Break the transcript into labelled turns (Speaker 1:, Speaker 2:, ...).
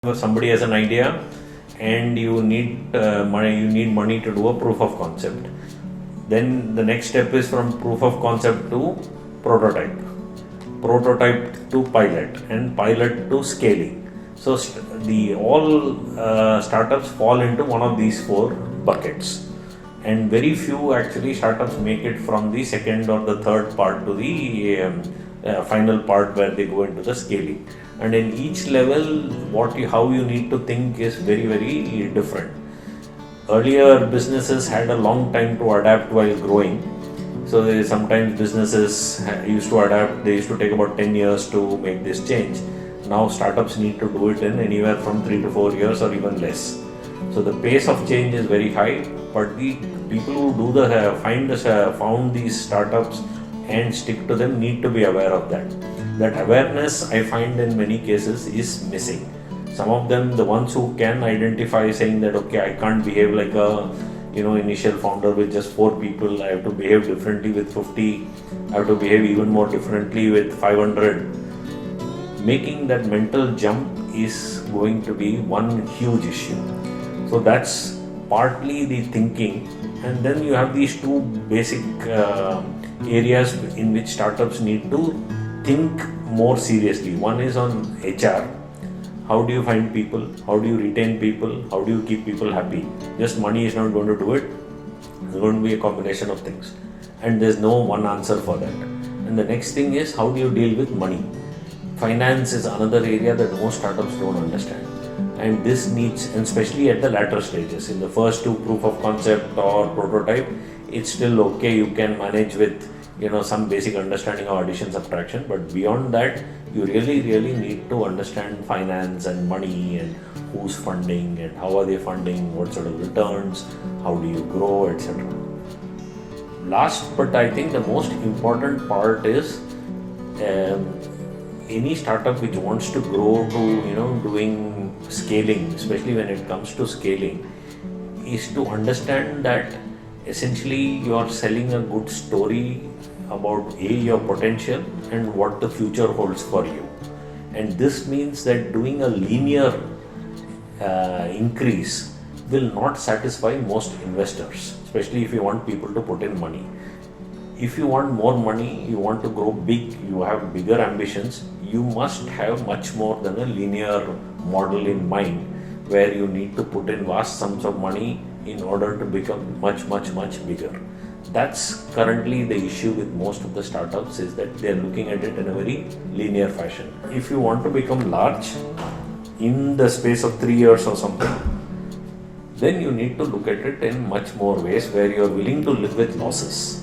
Speaker 1: somebody has an idea and you need money to do a proof of concept. Then the next step is from proof of concept to prototype to pilot, and pilot to scaling. So all startups fall into one of these four buckets, and very few actually startups make it from the second or the third part to the final part where they go into the scaling. And in each level, how you need to think is very, very different. Earlier businesses had a long time to adapt while growing. So sometimes businesses used to adapt, they used to take about 10 years to make this change. Now startups need to do it in anywhere from 3 to 4 years or even less. So the pace of change is very high, but the people who found these startups and stick to them need to be aware of that. That awareness, I find in many cases, is missing. Some of them, the ones who can identify saying that, okay, I can't behave like a initial founder with just 4 people, I have to behave differently with 50, I have to behave even more differently with 500. Making that mental jump is going to be one huge issue. So that's partly the thinking, and then you have these two basic areas in which startups need to think more seriously. One is on HR. How do you find people? How do you retain people? How do you keep people happy? Just money is not going to do it. It's going to be a combination of things. And there's no one answer for that. And the next thing is, how do you deal with money? Finance is another area that most startups don't understand. And this needs, and especially at the latter stages, in the first two, proof of concept or prototype, it's still okay. You can manage with some basic understanding of addition, subtraction, but beyond that, you really need to understand finance and money and who's funding and how are they funding, what sort of returns, how do you grow, etc. Last, but I think the most important part is any startup which wants to grow to doing scaling, especially when it comes to scaling, is to understand that essentially you are selling a good story about your potential and what the future holds for you. And this means that doing a linear increase will not satisfy most investors, especially if you want people to put in money. If you want more money, you want to grow big, you have bigger ambitions, you must have much more than a linear model in mind where you need to put in vast sums of money in order to become much bigger. That's currently the issue with most of the startups, is that they're looking at it in a very linear fashion. If you want to become large in the space of 3 years or something, then you need to look at it in much more ways where you're willing to live with losses.